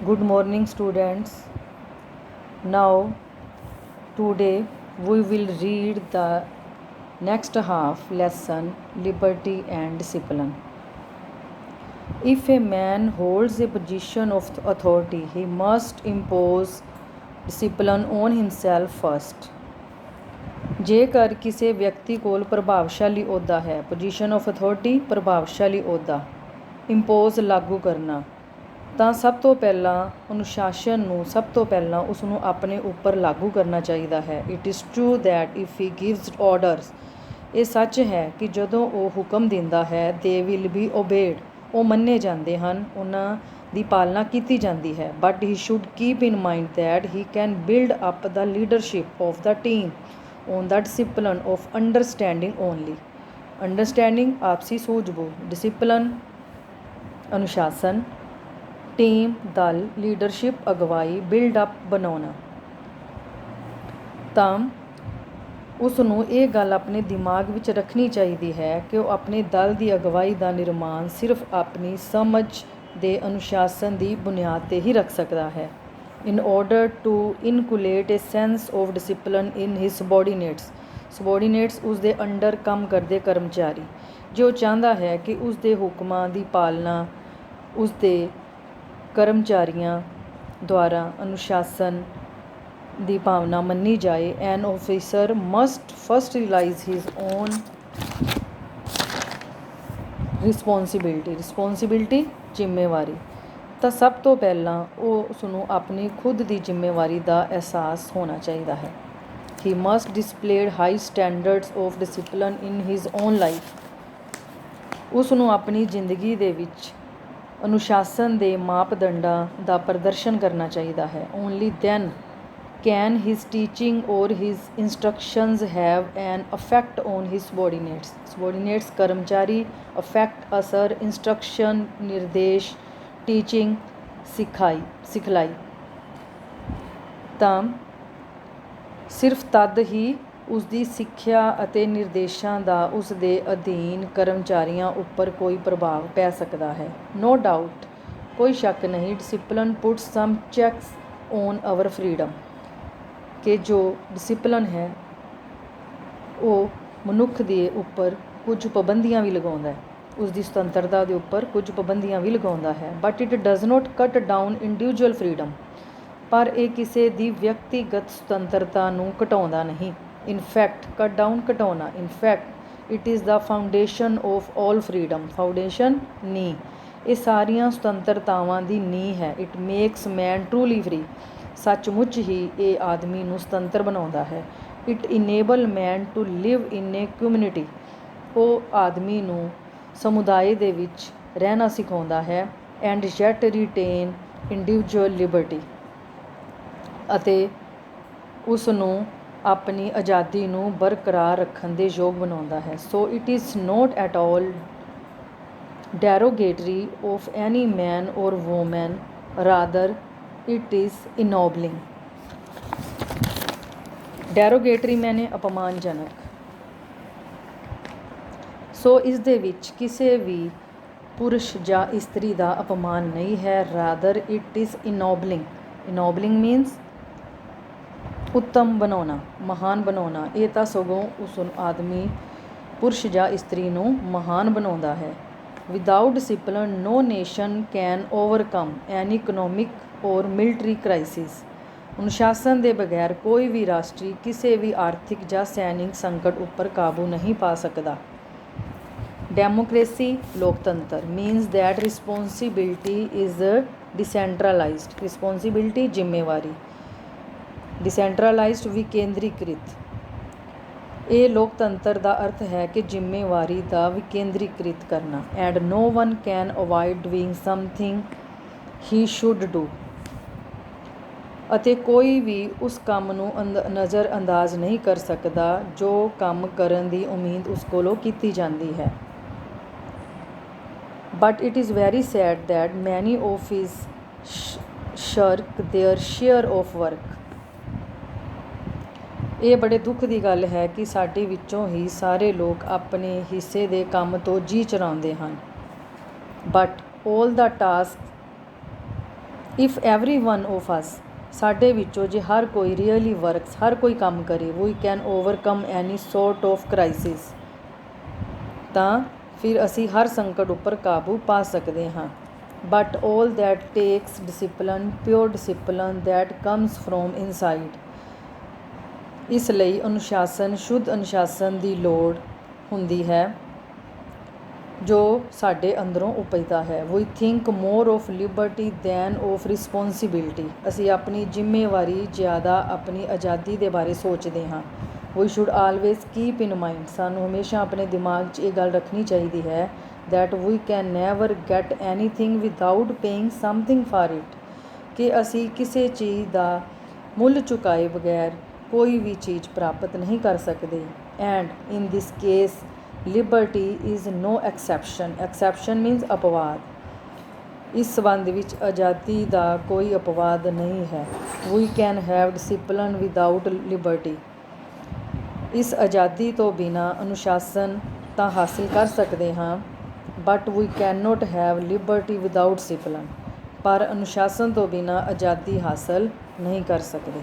Good morning, students. Now, today we will read the next half lesson Liberty and Discipline. If a man holds a position of authority, he must impose discipline on himself first. ਜੇਕਰ ਕਿਸੇ ਵਿਅਕਤੀ ਕੋਲ ਪ੍ਰਭਾਵਸ਼ਾਲੀ ਅਹੁਦਾ ਹੈ, position of authority ਪ੍ਰਭਾਵਸ਼ਾਲੀ ਅਹੁਦਾ, impose ਲਾਗੂ ਕਰਨਾ, ਤਾਂ ਸਭ ਤੋਂ ਪਹਿਲਾਂ ਅਨੁਸ਼ਾਸਨ ਨੂੰ ਸਭ ਤੋਂ ਪਹਿਲਾਂ ਉਸ ਨੂੰ ਆਪਣੇ ਉੱਪਰ ਲਾਗੂ ਕਰਨਾ ਚਾਹੀਦਾ ਹੈ। It is true that if he gives orders, ਇਹ ਸੱਚ ਹੈ ਕਿ ਜਦੋਂ ਉਹ ਹੁਕਮ ਦਿੰਦਾ ਹੈ, ਦੇ ਵਿਲ ਬੀ ਓਬੇਡ, ਉਹ ਮੰਨੇ ਜਾਂਦੇ ਹਨ, ਉਹਨਾਂ ਦੀ ਪਾਲਣਾ ਕੀਤੀ ਜਾਂਦੀ ਹੈ। But he should keep in mind that he can build up the leadership of the team on the discipline of understanding only. Understanding ਆਪਸੀ ਸੂਝ-ਬੂਝ, discipline ਅਨੁਸ਼ਾਸਨ, ਟੀਮ ਦਲ, ਲੀਡਰਸ਼ਿਪ ਅਗਵਾਈ, ਬਿਲਡ ਅਪ ਬਣਾਉਣਾ। ਤਾਂ ਉਸ ਨੂੰ ਇਹ ਗੱਲ ਆਪਣੇ ਦਿਮਾਗ ਵਿੱਚ ਰੱਖਣੀ ਚਾਹੀਦੀ ਹੈ ਕਿ ਉਹ ਆਪਣੇ ਦਲ ਦੀ ਅਗਵਾਈ ਦਾ ਨਿਰਮਾਣ ਸਿਰਫ ਆਪਣੀ ਸਮਝ ਦੇ ਅਨੁਸ਼ਾਸਨ ਦੀ ਬੁਨਿਆਦ 'ਤੇ ਹੀ ਰੱਖ ਸਕਦਾ ਹੈ। In order to inculcate a sense of discipline in his subordinates, subordinates ਉਸਦੇ ਅੰਡਰ ਕੰਮ ਕਰਦੇ ਕਰਮਚਾਰੀ, ਜੋ ਚਾਹੁੰਦਾ ਹੈ ਕਿ ਉਸਦੇ ਹੁਕਮਾਂ ਦੀ ਪਾਲਣਾ ਉਸਦੇ ਕਰਮਚਾਰੀਆਂ ਦੁਆਰਾ ਅਨੁਸ਼ਾਸਨ ਦੀ ਭਾਵਨਾ ਮੰਨੀ ਜਾਏ। An officer must first realize his own responsibility ਜ਼ਿੰਮੇਵਾਰੀ, ਤਾਂ ਸਭ ਤੋਂ ਪਹਿਲਾਂ ਉਸ ਨੂੰ ਆਪਣੀ ਖੁਦ ਦੀ ਜ਼ਿੰਮੇਵਾਰੀ ਦਾ ਅਹਿਸਾਸ ਹੋਣਾ ਚਾਹੀਦਾ ਹੈ। He must displayed high standards of discipline in his own life, ਉਸ ਨੂੰ ਆਪਣੀ ਜ਼ਿੰਦਗੀ ਦੇ ਵਿੱਚ ਅਨੁਸ਼ਾਸਨ ਦੇ ਮਾਪਦੰਡਾਂ ਦਾ ਪ੍ਰਦਰਸ਼ਨ ਕਰਨਾ ਚਾਹੀਦਾ ਹੈ। Only then can his teaching or his instructions have an affect on his subordinates ਕਰਮਚਾਰੀ, ਅਫੈਕਟ ਅਸਰ, ਇੰਸਟਰਕਸ਼ਨ ਨਿਰਦੇਸ਼, ਟੀਚਿੰਗ ਸਿਖਲਾਈ, ਤਾਂ ਸਿਰਫ ਤਦ ਹੀ ਉਸਦੀ ਸਿੱਖਿਆ ਅਤੇ ਨਿਰਦੇਸ਼ਾਂ ਦਾ ਉਸ ਦੇ ਅਧੀਨ ਕਰਮਚਾਰੀਆਂ ਉੱਪਰ ਕੋਈ ਪ੍ਰਭਾਵ ਪੈ ਸਕਦਾ ਹੈ। ਨੋ ਡਾਊਟ, ਕੋਈ ਸ਼ੱਕ ਨਹੀਂ, discipline puts some checks on our freedom, ਕਿ ਜੋ ਡਿਸਿਪਲਿਨ ਹੈ ਉਹ ਮਨੁੱਖ ਦੇ ਉੱਪਰ ਕੁਝ ਪਾਬੰਦੀਆਂ ਵੀ ਲਗਾਉਂਦਾ ਹੈ, ਉਸਦੀ ਸੁਤੰਤਰਤਾ ਦੇ ਉੱਪਰ ਕੁਝ ਪਾਬੰਦੀਆਂ ਵੀ ਲਗਾਉਂਦਾ ਹੈ। ਬਟ ਇਟ ਡਜ਼ ਨੋਟ ਕੱਟ ਡਾਊਨ ਇੰਡੀਵਿਜੂਅਲ ਫਰੀਡਮ, ਪਰ ਇਹ ਕਿਸੇ ਦੀ ਵਿਅਕਤੀਗਤ ਸੁਤੰਤਰਤਾ ਨੂੰ ਘਟਾਉਂਦਾ ਨਹੀਂ। ਇਨਫੈਕਟ ਕੱਟ ਡਾਊਨ ਘਟਾਉਣਾ, in fact it is the foundation of all freedom, foundation ਨੀਂਹ, ਇਹ ਸਾਰੀਆਂ ਸੁਤੰਤਰਤਾਵਾਂ ਦੀ ਨੀਂਹ ਹੈ। It makes man truly free, ਸੱਚਮੁੱਚ ਹੀ ਇਹ ਆਦਮੀ ਨੂੰ ਸੁਤੰਤਰ ਬਣਾਉਂਦਾ ਹੈ। It enable man to live in a community, ਉਹ ਆਦਮੀ ਨੂੰ ਸਮੁਦਾਇ ਦੇ ਵਿੱਚ ਰਹਿਣਾ ਸਿਖਾਉਂਦਾ ਹੈ। And yet retain individual liberty, ਅਤੇ ਉਸ ਨੂੰ ਆਪਣੀ ਆਜ਼ਾਦੀ ਨੂੰ ਬਰਕਰਾਰ ਰੱਖਣ ਦੇ ਯੋਗ ਬਣਾਉਂਦਾ ਹੈ। So it is not at all derogatory of any man or woman, rather it is ennobling. derogatory ਮੈਨੇ ਅਪਮਾਨਜਨਕ। ਸੋ ਇਸ ਦੇ ਵਿੱਚ ਕਿਸੇ ਵੀ ਪੁਰਸ਼ ਜਾਂ ਇਸਤਰੀ ਦਾ ਅਪਮਾਨ ਨਹੀਂ ਹੈ। Rather it is ennobling, ennobling means ਉੱਤਮ ਬਣਾਉਣਾ, ਮਹਾਨ ਬਣਾਉਣਾ। ਇਹ ਤਾਂ ਸਗੋਂ ਉਸ ਆਦਮੀ ਪੁਰਸ਼ ਜਾਂ ਇਸਤਰੀ ਨੂੰ ਮਹਾਨ ਬਣਾਉਂਦਾ ਹੈ। Without discipline no nation can overcome an economic or military crisis, ਅਨੁਸ਼ਾਸਨ ਦੇ ਬਗੈਰ ਕੋਈ ਵੀ ਰਾਸ਼ਟਰੀ ਕਿਸੇ ਵੀ ਆਰਥਿਕ ਜਾਂ ਸੈਨਿਕ ਸੰਕਟ ਉੱਪਰ ਕਾਬੂ ਨਹੀਂ ਪਾ ਸਕਦਾ। ਡੈਮੋਕ੍ਰੇਸੀ ਲੋਕਤੰਤਰ means that responsibility is decentralised, responsibility ਜ਼ਿੰਮੇਵਾਰੀ, ਡਿਸੈਂਟਰਲਾਈਜ਼ਡ ਵਿਕੇਂਦਰੀਕ੍ਰਿਤ। ਇਹ ਲੋਕਤੰਤਰ ਦਾ ਅਰਥ ਹੈ ਕਿ ਜ਼ਿੰਮੇਵਾਰੀ ਦਾ ਵਿਕੇਂਦਰੀਕ੍ਰਿਤ ਕਰਨਾ। And no one can avoid doing something he should do, ਅਤੇ ਕੋਈ ਵੀ ਉਸ ਕੰਮ ਨੂੰ ਨਜ਼ਰ ਅੰਦਾਜ਼ ਨਹੀਂ ਕਰ ਸਕਦਾ ਜੋ ਕੰਮ ਕਰਨ ਦੀ ਉਮੀਦ ਉਸ ਕੋਲੋਂ ਕੀਤੀ ਜਾਂਦੀ ਹੈ। But it is very sad that many of his shirk their share of work, ਇਹ ਬੜੇ ਦੁੱਖ ਦੀ ਗੱਲ ਹੈ ਕਿ ਸਾਡੇ ਵਿੱਚੋਂ ਹੀ ਸਾਰੇ ਲੋਕ ਆਪਣੇ ਹਿੱਸੇ ਦੇ ਕੰਮ ਤੋਂ ਜੀ ਚੁਰਾਉਂਦੇ ਹਨ। But all the tasks if every one of ਅਸ, ਸਾਡੇ ਵਿੱਚੋਂ ਜੇ ਹਰ ਕੋਈ ਰੀਅਲੀ ਵਰਕਸ, ਹਰ ਕੋਈ ਕੰਮ ਕਰੇ, we can overcome any sort of crisis, ਤਾਂ ਫਿਰ ਅਸੀਂ ਹਰ ਸੰਕਟ ਉੱਪਰ ਕਾਬੂ ਪਾ ਸਕਦੇ ਹਾਂ। But all that takes discipline, pure discipline that comes from inside. ਇਸ ਲਈ ਅਨੁਸ਼ਾਸਨ, ਸ਼ੁੱਧ ਅਨੁਸ਼ਾਸਨ ਦੀ ਲੋੜ ਹੁੰਦੀ ਹੈ ਜੋ ਸਾਡੇ ਅੰਦਰੋਂ ਉਪਜਦਾ ਹੈ। We think more of liberty than of responsibility. ਅਸੀਂ ਆਪਣੀ ਜ਼ਿੰਮੇਵਾਰੀ ਜ਼ਿਆਦਾ ਆਪਣੀ ਆਜ਼ਾਦੀ ਦੇ ਬਾਰੇ ਸੋਚਦੇ ਹਾਂ। We should always keep in mind, ਸਾਨੂੰ ਹਮੇਸ਼ਾ ਆਪਣੇ ਦਿਮਾਗ 'ਚ ਇਹ ਗੱਲ ਰੱਖਣੀ ਚਾਹੀਦੀ ਹੈ that we can never get anything without paying something for it, ਕਿ ਅਸੀਂ ਕਿਸੇ ਚੀਜ਼ ਦਾ ਮੁੱਲ ਚੁਕਾਏ ਬਗੈਰ ਕੋਈ ਵੀ ਚੀਜ਼ ਪ੍ਰਾਪਤ ਨਹੀਂ ਕਰ ਸਕਦੇ। And in this case liberty is no exception. Exception means ਅਪਵਾਦ। ਇਸ ਸੰਬੰਧ ਵਿੱਚ ਆਜ਼ਾਦੀ ਦਾ ਕੋਈ ਅਪਵਾਦ ਨਹੀਂ ਹੈ। We can have discipline without liberty. ਇਸ ਆਜ਼ਾਦੀ ਤੋਂ ਬਿਨਾਂ ਅਨੁਸ਼ਾਸਨ ਤਾਂ ਹਾਸਿਲ ਕਰ ਸਕਦੇ ਹਾਂ, but we can not have liberty without discipline. ਪਰ ਅਨੁਸ਼ਾਸਨ ਤੋਂ ਬਿਨਾਂ ਆਜ਼ਾਦੀ ਹਾਸਲ ਨਹੀਂ ਕਰ ਸਕਦੇ।